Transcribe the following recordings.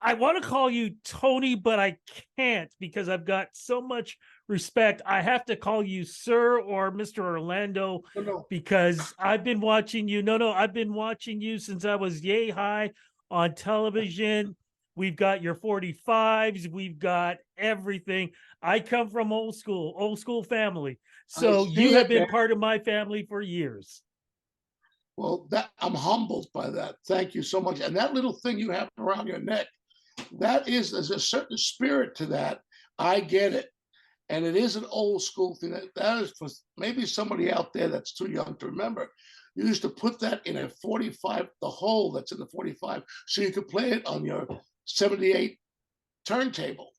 I want to call you Tony, but I can't because I've got so much respect. I have to call you Sir or Mr. Orlando No, no. because I've been watching you. No, I've been watching you since I was yay high on television. We've got your 45s, we've got everything. I come from old school family. I So you see have it, been man. part of my family for years. Well, that I'm humbled by that. Thank you so much. And that little thing you have around your neck, there's a certain spirit to that. I get it. And it is an old school thing. That is for maybe somebody out there that's too young to remember. You used to put that in a 45, the hole that's in the 45, so you could play it on your 78 turntable.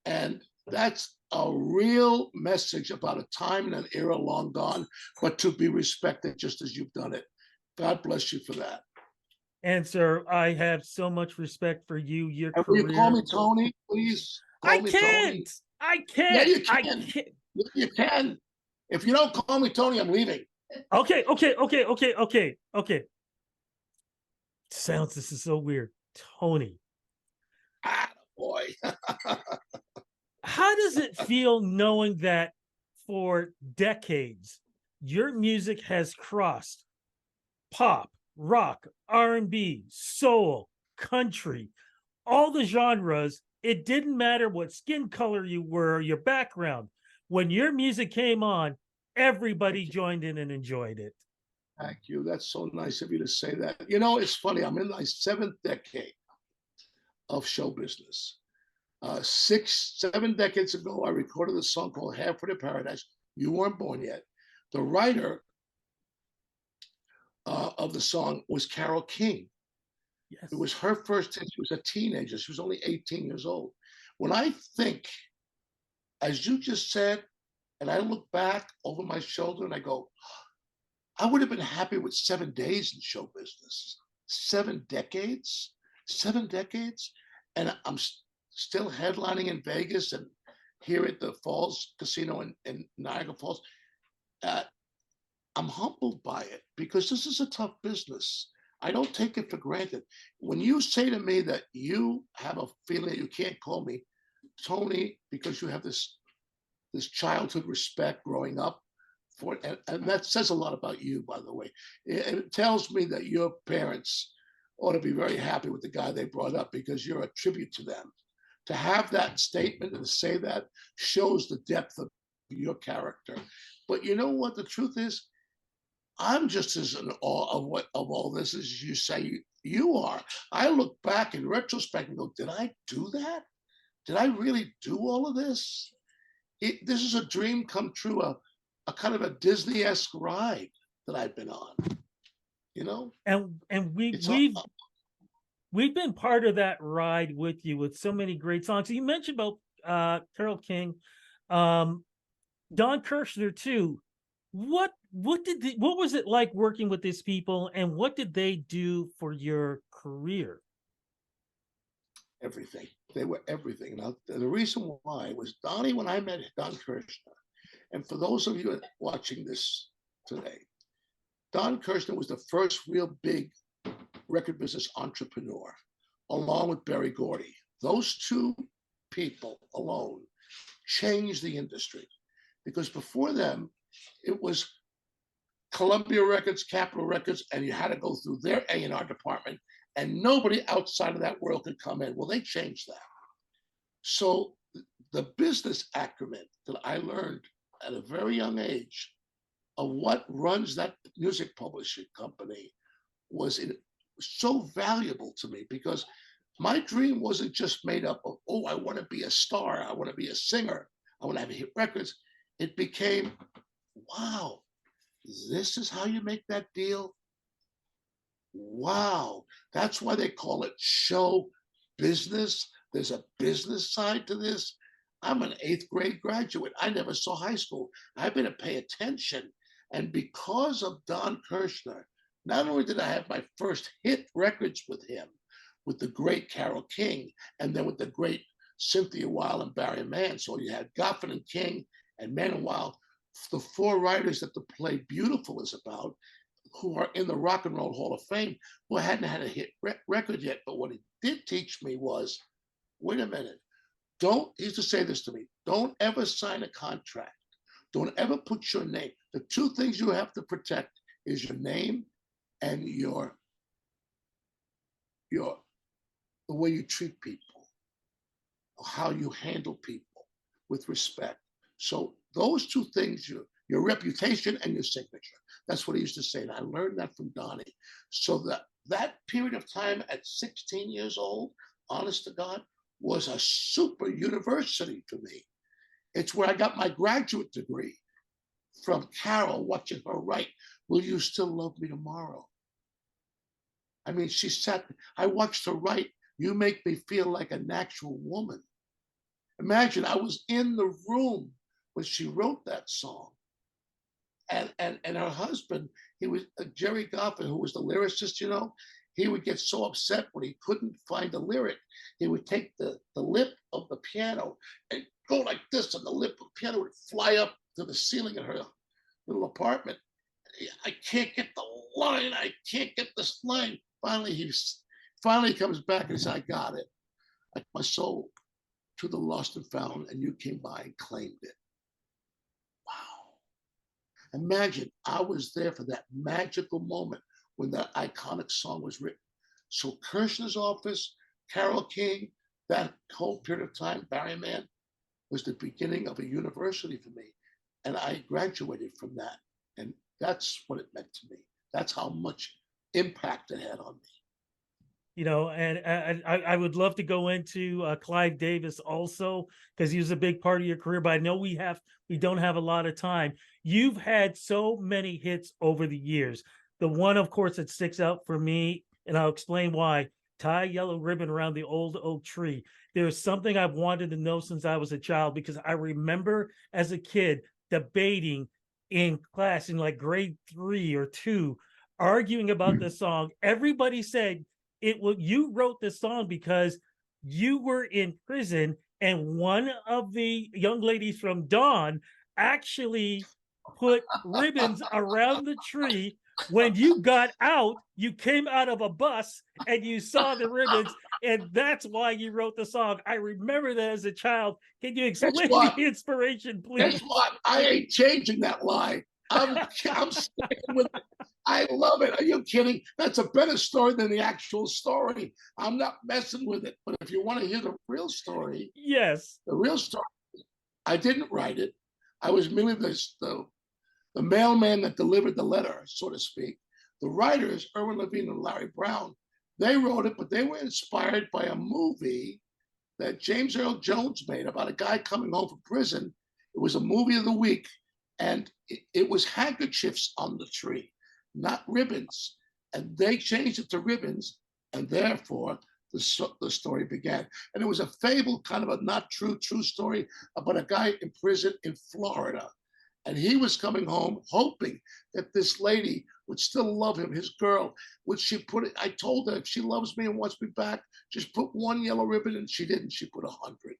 And that's a real message about a time and an era long gone, but to be respected just as you've done it. God bless you for that. And sir, I have so much respect for you, your And will you call career. me Tony, please? I Call me Tony. can't. I Yeah, can't. you I can. can't. Yeah, you can. If you don't call me Tony, I'm leaving. Okay. Sounds this is so weird. Tony, Ah, boy. how does it feel knowing that for decades your music has crossed pop, rock, R&B, soul, country, all the genres? It didn't matter what skin color you were, your background. When your music came on, everybody Thank you. joined in and enjoyed it. Thank you. That's so nice of you to say that. You know, it's funny. I'm in my seventh decade of show business. 7 decades ago, I recorded a song called Halfway to Paradise. You weren't born yet. The writer of the song was Carole King. Yes. It was her first hit. She was a teenager. She was only 18 years old. When I think, as you just said, and I look back over my shoulder and I go, I would have been happy with 7 days in show business. 7 decades, 7 decades. And I'm still headlining in Vegas and here at the Falls Casino in Niagara Falls. Uh, I'm humbled by it because this is a tough business. I don't take it for granted. When you say to me that you have a feeling that you can't call me Tony because you have this childhood respect growing up for it, and that says a lot about you, by the way. It tells me that your parents ought to be very happy with the guy they brought up because you're a tribute to them. To have that statement and to say that shows the depth of your character. But you know what the truth is? I'm just as in awe of all this as you say you are. I look back in retrospect and go, did I do that? Did I really do all of this? This is a dream come true, a kind of a Disney-esque ride that I've been on. You know, And it's all, we've been part of that ride with you with so many great songs. You mentioned about Carole King, um, Don Kirshner too. What was it like working with these people, and what did they do for your career? everything. They were everything. Now, the reason why was Donnie, when I met Don Kirshner, and for those of you watching this today, Don Kirshner was the first real big record business entrepreneur, along with Berry Gordy. Those two people alone changed the industry because before them, it was Columbia Records, Capitol Records, and you had to go through their A&R department, and nobody outside of that world could come in. Well, they changed that. So the business acumen that I learned at a very young age of what runs that music publishing company was so valuable to me because my dream wasn't just made up of, oh, I want to be a star, I want to be a singer, I want to have hit records. It became, wow, this is how you make that deal. Wow, that's why they call it show business. There's a business side to this. I'm an 8th grade graduate. I never saw high school. I've been to pay attention. And because of Don Kirshner, not only did I have my first hit records with him, with the great Carole King, and then with the great Cynthia Weil and Barry Mann. So you had Goffin and King and Mann and Weil, the 4 writers that the play Beautiful is about. who are in the Rock and Roll Hall of Fame who hadn't had a hit record yet. But what he did teach me was, wait a minute, he used to say this to me, don't ever sign a contract. Don't ever put your name. The two things you have to protect is your name and the way you treat people, how you handle people with respect. So those two things, your reputation and your signature. That's what he used to say. And I learned that from Donnie. So that period of time at 16 years old, honest to God, was a super university for me. It's where I got my graduate degree from Carol, watching her write, "Will you still love me tomorrow?" I mean, I watched her write, "You make me feel like a natural woman." Imagine, I was in the room when she wrote that song. And her husband, he was Jerry Goffin, who was the lyricist, he would get so upset when he couldn't find a lyric. He would take the lip of the piano and go like this, and the lip of the piano would fly up to the ceiling of her little apartment. I can't get the line. I can't get this line. Finally, he comes back and says, "I got it. Like my soul to the lost and found, and you came by and claimed it." Wow. Imagine I was there for that magical moment when that iconic song was written. So Kirshner's office, Carole King, that whole period of time, Barry Mann, was the beginning of a university for me. And I graduated from that. And that's what it meant to me. That's how much impact it had on me. And I would love to go into Clive Davis also, because he was a big part of your career, but I know we don't have a lot of time. You've had so many hits over the years. The one, of course, that sticks out for me, and I'll explain why: "Tie a Yellow Ribbon Around the Old Oak Tree." There's something I've wanted to know since I was a child, because I remember as a kid debating in class in like grade 3 or 2, arguing about this song. Everybody said you wrote this song because you were in prison, and one of the young ladies from Dawn actually put ribbons around the tree. When you got out, you came out of a bus and you saw the ribbons, and that's why you wrote the song. I remember that as a child. Can you explain the inspiration, please? Guess what? I ain't changing that line. I'm sticking with it. I love it. Are you kidding? That's a better story than the actual story. I'm not messing with it. But if you want to hear the real story, yes, the real story, I didn't write it. I was merely the mailman that delivered the letter, so to speak. The writers, Irwin Levine and Larry Brown, they wrote it, but they were inspired by a movie that James Earl Jones made about a guy coming home from prison. It was a movie of the week, and it was handkerchiefs on the tree, not ribbons. And they changed it to ribbons, and therefore the story began. And it was a fable, kind of a not true story about a guy in prison in Florida. And he was coming home hoping that this lady would still love him, his girl. Would she put it? I told her, if she loves me and wants me back, just put one yellow ribbon, and she didn't. She put 100.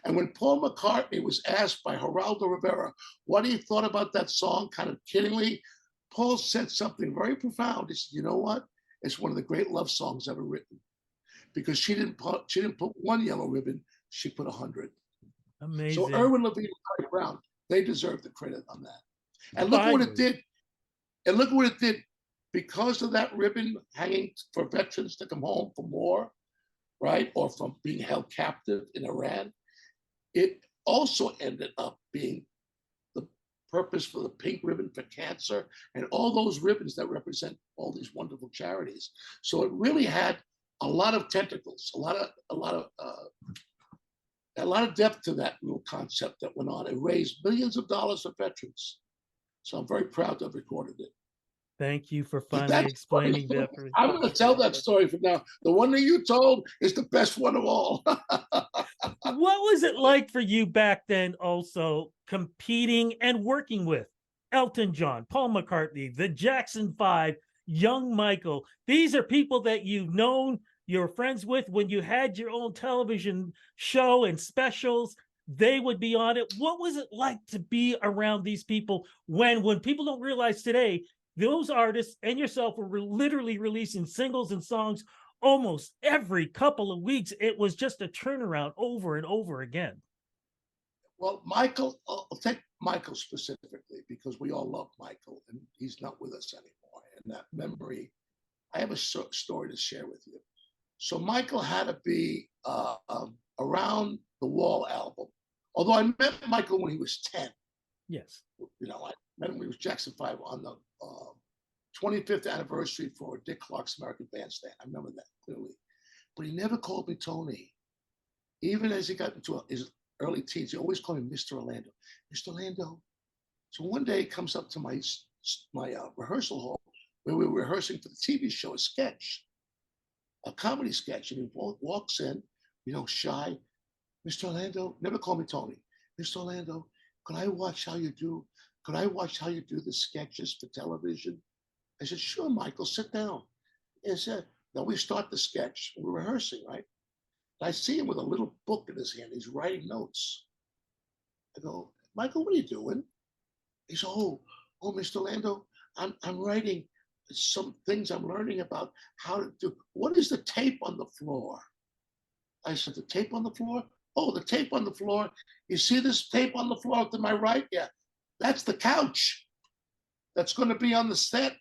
And when Paul McCartney was asked by Geraldo Rivera what he thought about that song, kind of kiddingly, Paul said something very profound. He said, "You know what? It's one of the great love songs ever written, because she didn't put one yellow ribbon, she put 100." Amazing. So Irwin Levine and Larry Brown, they deserve the credit on that. And look what it did. And look what it did. Because of that ribbon hanging for veterans to come home from war, right, or from being held captive in Iran, it also ended up being the purpose for the pink ribbon for cancer and all those ribbons that represent all these wonderful charities. So it really had a lot of tentacles, a lot of depth to that little concept that went on. It raised millions of dollars for veterans. So I'm very proud to have recorded it. Thank you for finally explaining that. I'm going to tell that story from now. The one that you told is the best one of all. What was it like for you back then, also competing and working with Elton John, Paul McCartney, the Jackson 5, Young Michael? These are people that you've known, you're friends with. When you had your own television show and specials, they would be on it. What was it like to be around these people when people don't realize today, those artists and yourself were literally releasing singles and songs almost every couple of weeks. It was just a turnaround over and over again. Well, Michael, I'll take Michael specifically because we all love Michael and he's not with us anymore. And that memory, I have a story to share with you. So Michael had to be Around the Wall album. Although I met Michael when he was 10. Yes. You know, I met him when he was Jackson 5 on the 25th anniversary for Dick Clark's American Bandstand. I remember that clearly. But he never called me Tony. Even as he got into his early teens, he always called me Mr. Orlando. Mr. Orlando. So one day he comes up to my rehearsal hall where we were rehearsing for the TV show, a sketch, a comedy sketch. And he walks in, you know, shy. Mr. Orlando, never call me Tony. Mr. Orlando, could I watch how you do the sketches for television? I said, sure, Michael, sit down. He said, now we start the sketch. We're rehearsing, right? And I see him with a little book in his hand. He's writing notes. I go, Michael, what are you doing? He said, oh, Mr. Orlando, I'm writing some things I'm learning about how to do. What is the tape on the floor? I said, the tape on the floor? Oh, the tape on the floor. You see this tape on the floor to my right? Yeah, that's the couch that's going to be on the set.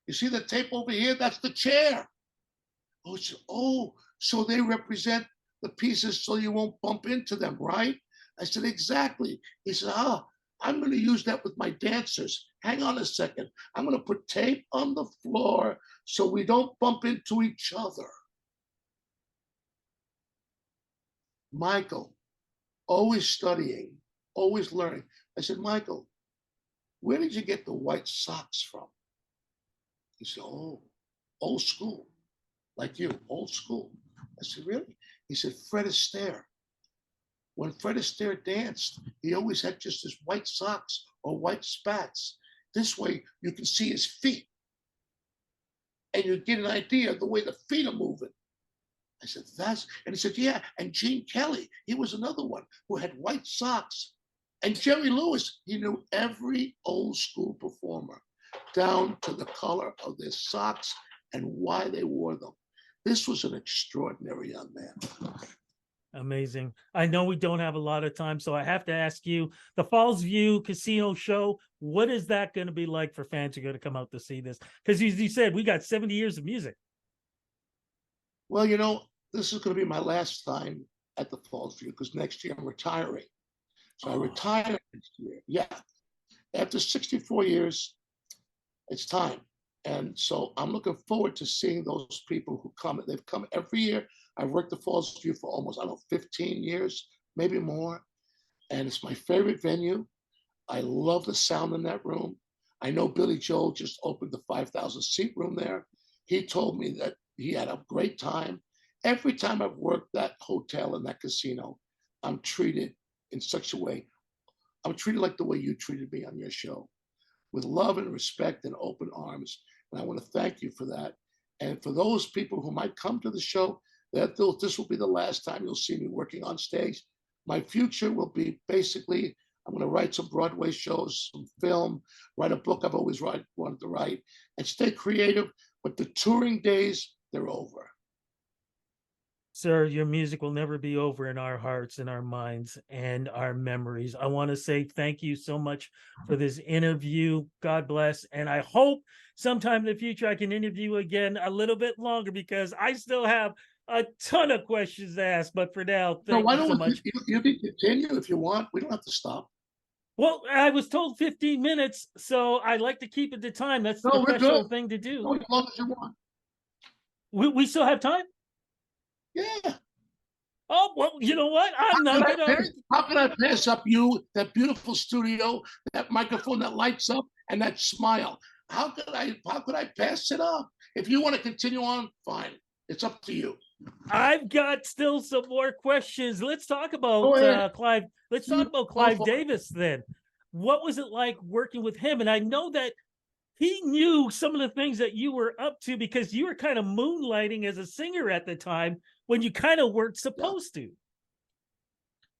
You see the tape over here? That's the chair. Oh, so they represent the pieces so you won't bump into them, right? I said, exactly. He said, I'm going to use that with my dancers. Hang on a second. I'm going to put tape on the floor so we don't bump into each other. Michael, always studying, always learning. I said, Michael, where did you get the white socks from? He said, oh, old school, like you, old school. I said, really? He said, Fred Astaire. When Fred Astaire danced, he always had just his white socks or white spats. This way, you can see his feet. And you get an idea of the way the feet are moving. I said, and he said, yeah, and Gene Kelly, he was another one who had white socks. And Jerry Lewis, he knew every old school performer down to the color of their socks and why they wore them. This was an extraordinary young man. Amazing. I know we don't have a lot of time, so I have to ask you, the Fallsview Casino show, what is that going to be like for fans who are going to come out to see this? Because as you said, we got 70 years of music. Well, you know, this is going to be my last time at the Fallsview because next year I'm retiring. So I retire next year. Yeah. After 64 years, it's time. And so I'm looking forward to seeing those people who come. They've come every year. I've worked the Fallsview for almost, 15 years, maybe more. And it's my favorite venue. I love the sound in that room. I know Billy Joel just opened the 5,000 seat room there. He told me that he had a great time. Every time I've worked that hotel and that casino, I'm treated in such a way. I'm treated like the way you treated me on your show, with love and respect and open arms. And I want to thank you for that. And for those people who might come to the show, that this will be the last time you'll see me working on stage. My future will be basically, I'm going to write some Broadway shows, some film, write a book I've always wanted to write, and stay creative. But the touring days, they're over. Sir, your music will never be over in our hearts and our minds and our memories. I want to say thank you so much for this interview. God bless. And I hope sometime in the future I can interview again a little bit longer because I still have a ton of questions to ask. But for now, thank you so much. You can continue if you want. We don't have to stop. Well, I was told 15 minutes, so I like to keep it to time. That's the professional thing to do. As long as you want. We still have time? Yeah. Oh, well, you know what? I'm not gonna. How can I pass up you, that beautiful studio, that microphone that lights up, and that smile? How could I pass it up? If you want to continue on, fine. It's up to you. I've got still some more questions. Let's talk about Clive. Let's talk about Clive Davis then. What was it like working with him? And I know that he knew some of the things that you were up to because you were kind of moonlighting as a singer at the time when you kind of weren't supposed to.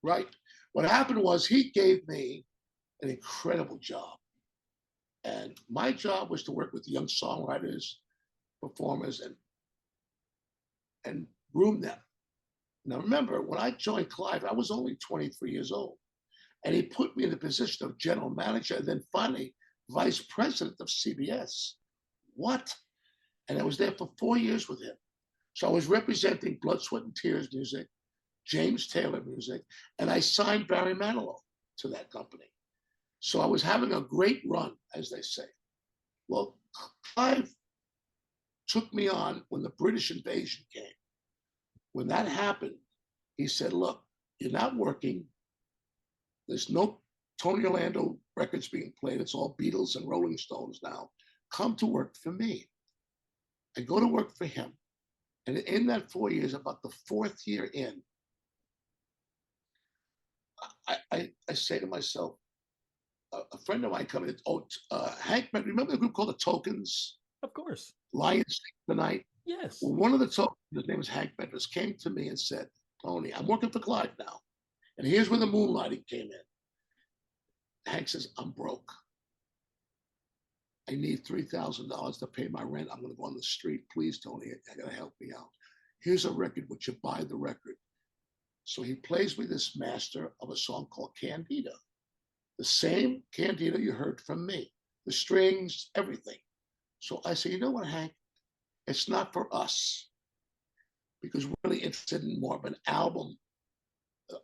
Right. What happened was he gave me an incredible job. And my job was to work with young songwriters, performers, and groom them. Now, remember, when I joined Clive, I was only 23 years old. And he put me in the position of general manager and then finally vice president of CBS. What? And I was there for 4 years with him. So I was representing Blood, Sweat, and Tears music, James Taylor music, and I signed Barry Manilow to that company. So I was having a great run, as they say. Well, Clive took me on when the British invasion came. When that happened, he said, look, you're not working. There's no Tony Orlando records being played. It's all Beatles and Rolling Stones now. Come to work for me. I go to work for him. And in that 4 years, about the fourth year in, I say to myself, a friend of mine coming in, Hank, remember the group called the Tokens? Of course. Lions Sing Tonight? Yes. Well, one of the Tokens, his name was Hank Bedros, came to me and said, Tony, I'm working for Clive now. And here's where the moonlighting came in. Hank says, I'm broke. I need $3,000 to pay my rent. I'm going to go on the street. Please, Tony, I got to help me out. Here's a record. Would you buy the record? So he plays me this master of a song called Candida. The same Candida you heard from me. The strings, everything. So I say, you know what, Hank? It's not for us. Because we're really interested in more of an album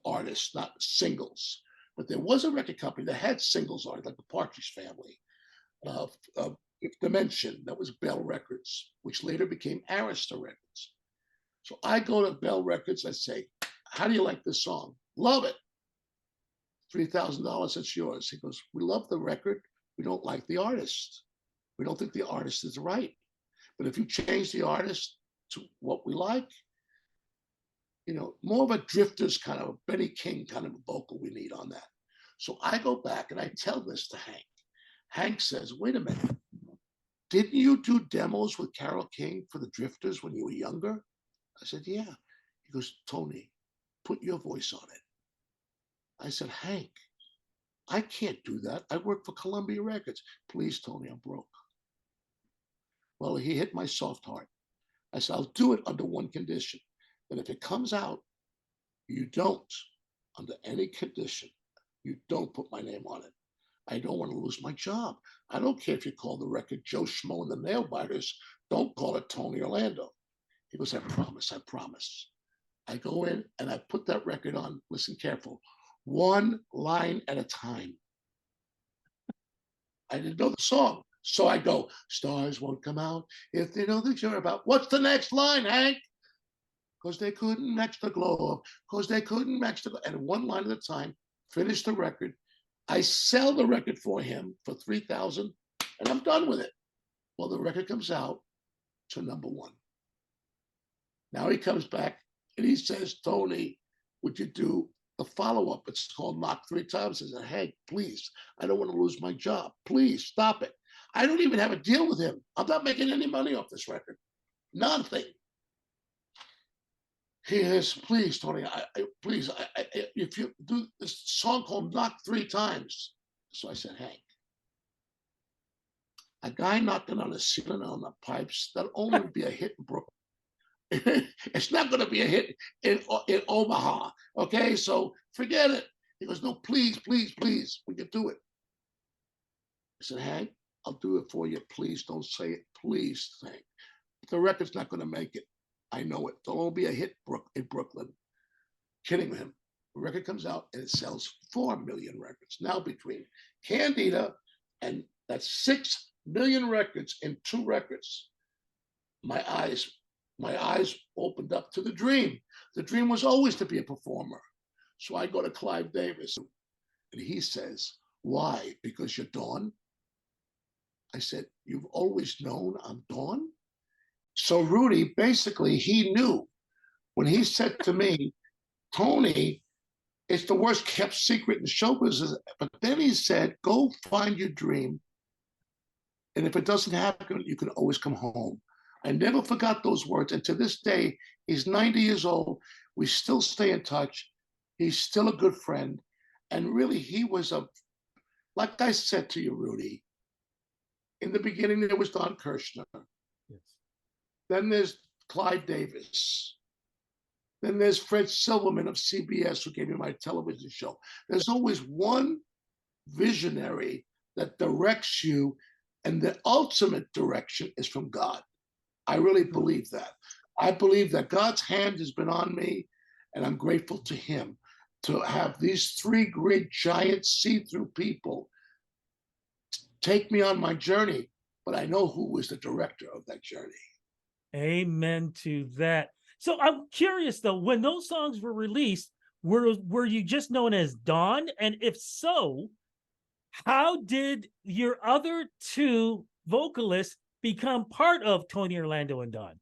artist, not singles. But there was a record company that had singles artists, like the Partridge Family. Dimension, that was Bell Records, which later became Arista Records. So I go to Bell Records, I say, how do you like this song? Love it. $3,000, it's yours. He goes, we love the record. We don't like the artist. We don't think the artist is right. But if you change the artist to what we like, you know, more of a Drifters kind of, a Benny King kind of a vocal we need on that. So I go back and I tell this to Hank. Hank says, wait a minute, didn't you do demos with Carole King for the Drifters when you were younger? I said, yeah. He goes, Tony, put your voice on it. I said, Hank, I can't do that. I work for Columbia Records. Please, Tony, I'm broke. Well, he hit my soft heart. I said, I'll do it under one condition, that if it comes out, you don't, under any condition, you don't put my name on it. I don't want to lose my job. I don't care if you call the record Joe Schmo and the Nail Biters. Don't call it Tony Orlando. He goes, I promise, I promise. I go in and I put that record on, listen careful, one line at a time. I didn't know the song. So I go, stars won't come out if they know that you're about. What's the next line, Hank? Because they couldn't match the glow, because they couldn't match the glow. And one line at a time, finish the record. I sell the record for him for $3,000 and I'm done with it. Well, the record comes out to #1. Now he comes back and he says, Tony, would you do the follow-up? It's called Knock 3 Times. I said, hey, please, I don't want to lose my job. Please stop it. I don't even have a deal with him. I'm not making any money off this record. Nothing. He says, please, Tony, please, if you do this song called Knock 3 Times. So I said, Hank, a guy knocking on the ceiling on the pipes, that'll only be a hit in Brooklyn. It's not going to be a hit in Omaha. Okay, so forget it. He goes, no, please, please, please, we can do it. I said, Hank, I'll do it for you. Please don't say it. Please, Hank. The record's not going to make it. I know it. There'll only be a hit in Brooklyn. Kidding him. The record comes out and it sells 4 million records. Now between Candida and that's 6 million records in 2 records. My eyes opened up to the dream. The dream was always to be a performer. So I go to Clive Davis and he says, why? Because you're Dawn? I said, you've always known I'm Dawn? So Rudy, basically, he knew when he said to me, Tony, it's the worst kept secret in show business. But then he said, go find your dream. And if it doesn't happen, you can always come home. I never forgot those words. And to this day, he's 90 years old. We still stay in touch. He's still a good friend. And really, he was like I said to you, Rudy, In the beginning, there was Don Kirshner. Yes. Then there's Clyde Davis. Then there's Fred Silverman of CBS, who gave me my television show. There's always one visionary that directs you, and the ultimate direction is from God. I really believe that. I believe that God's hand has been on me, and I'm grateful to Him to have these three great giant see-through people take me on my journey. But I know who was the director of that journey. Amen to that. So I'm curious though, when those songs were released, were you just known as Don? And if so, how did your other two vocalists become part of Tony Orlando and Don?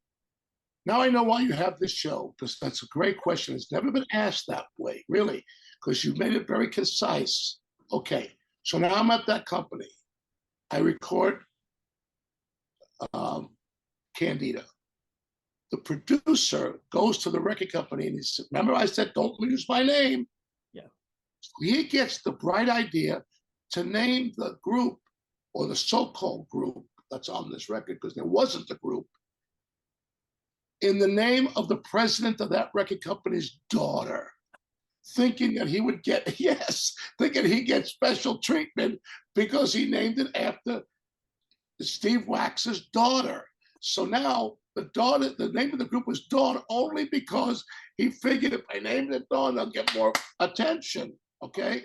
Now I know why you have this show, because that's a great question. It's never been asked that way, really, because you made it very concise. Okay, so now I'm at that company. I record Candida. The producer goes to the record company and he said, remember I said, don't use my name. Yeah. So he gets the bright idea to name the group, or the so-called group that's on this record, because there wasn't a group, in the name of the president of that record company's daughter, thinking that he would get, yes, thinking he'd get special treatment because he named it after Steve Wax's daughter. So now the name of the group was Dawn, only because he figured if I named it Dawn, I'll get more attention. Okay.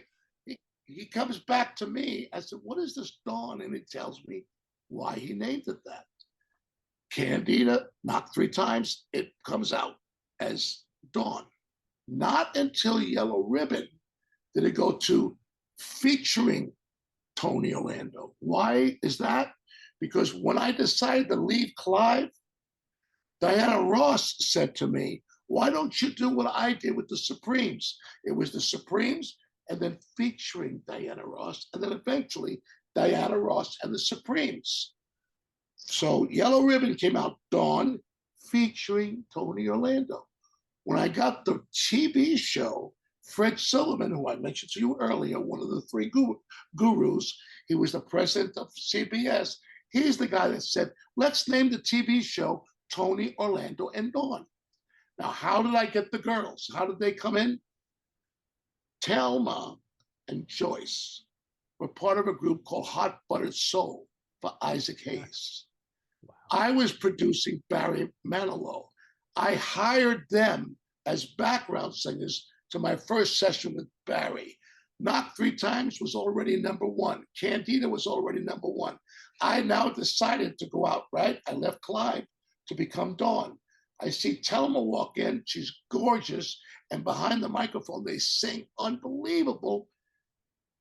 He comes back to me. I said, what is this Dawn? And he tells me why he named it that. Candida, knocked 3 times, it comes out as Dawn. Not until Yellow Ribbon did it go to featuring Tony Orlando. Why is that? Because when I decided to leave Clive, Diana Ross said to me, why don't you do what I did with the Supremes? It was the Supremes and then featuring Diana Ross, and then eventually Diana Ross and the Supremes. So Yellow Ribbon came out, Dawn, featuring Tony Orlando. When I got the TV show, Fred Silverman, who I mentioned to you earlier, one of the 3 gurus, he was the president of CBS. He's the guy that said, let's name the TV show Tony Orlando and Dawn. Now, how did I get the girls? How did they come in? Thelma and Joyce were part of a group called Hot Buttered Soul for Isaac Hayes. Wow. I was producing Barry Manilow. I hired them as background singers to my first session with Barry. Knocked 3 times was already #1. Candida was already #1. I now decided to go out, right? I left Clive to become Dawn. I see Thelma walk in. She's gorgeous. And behind the microphone, they sing unbelievable,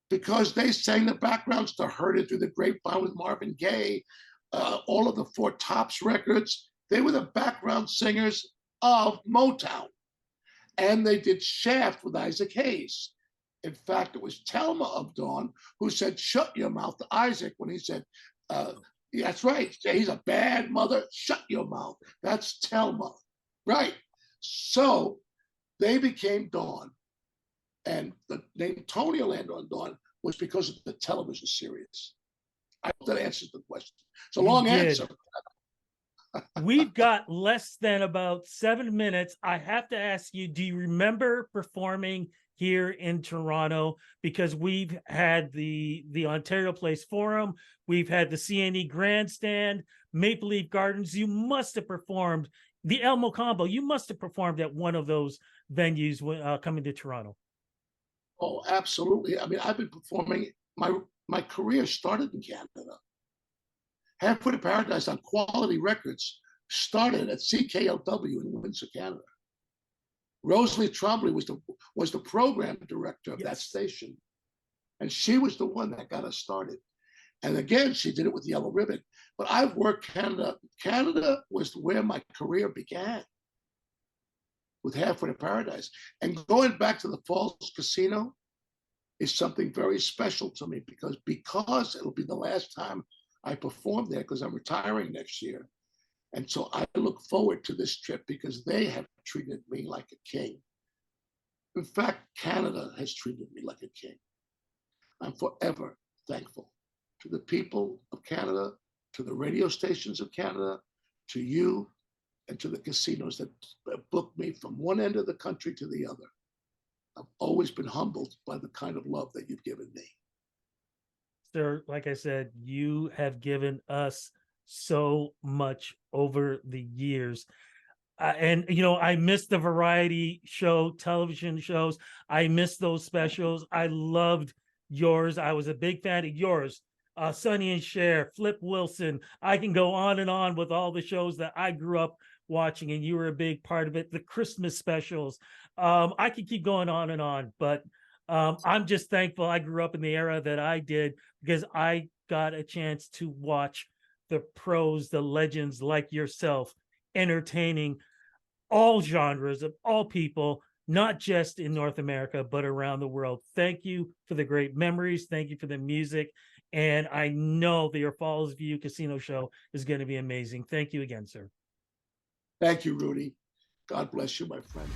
because they sang the backgrounds to Heard It Through the Grapevine with Marvin Gaye, all of the 4 Tops records. They were the background singers of Motown. And they did Shaft with Isaac Hayes. In fact, it was Thelma of Dawn who said, shut your mouth to Isaac, when he said, that's right, he's a bad mother, shut your mouth. That's Thelma, right? So they became Dawn. And the name Tony Orlando and Dawn was because of the television series. I hope that answers the question. It's a long answer. We've got less than about 7 minutes. I have to ask you, do you remember performing here in Toronto? Because we've had the Ontario Place Forum, we've had the CNE Grandstand, Maple Leaf Gardens. You must have performed the Elmo Combo. You must have performed at one of those venues coming to Toronto. Oh, absolutely. I mean, I've been performing. My career started in Canada. Halfway to Paradise on Quality Records started at CKLW in Windsor, Canada. Rosalie Trombley was the program director of that station. And she was the one that got us started. And again, she did it with Yellow Ribbon. But I've worked Canada. Canada was where my career began, with Halfway to Paradise. And going back to the Falls Casino is something very special to me, because it'll be the last time I perform there, because I'm retiring next year. And so I look forward to this trip, because they have treated me like a king. In fact, Canada has treated me like a king. I'm forever thankful to the people of Canada to the radio stations of Canada, to you, and to the casinos that booked me from one end of the country to the other. I've always been humbled by the kind of love that you've given me. Sir, like I said, you have given us so much over the years. And you know, I miss the variety show television shows. I miss those specials. I loved yours. I was a big fan of yours. Sonny and Cher, Flip Wilson. I can go on and on with all the shows that I grew up watching, and you were a big part of it. The Christmas specials. I could keep going on and on, but I'm just thankful I grew up in the era that I did, because I got a chance to watch the pros, the legends like yourself, entertaining all genres of all people, not just in North America, but around the world. Thank you for the great memories. Thank you for the music. And I know that your Fallsview Casino show is going to be amazing. Thank you again, sir. Thank you, Rudy. God bless you, my friend.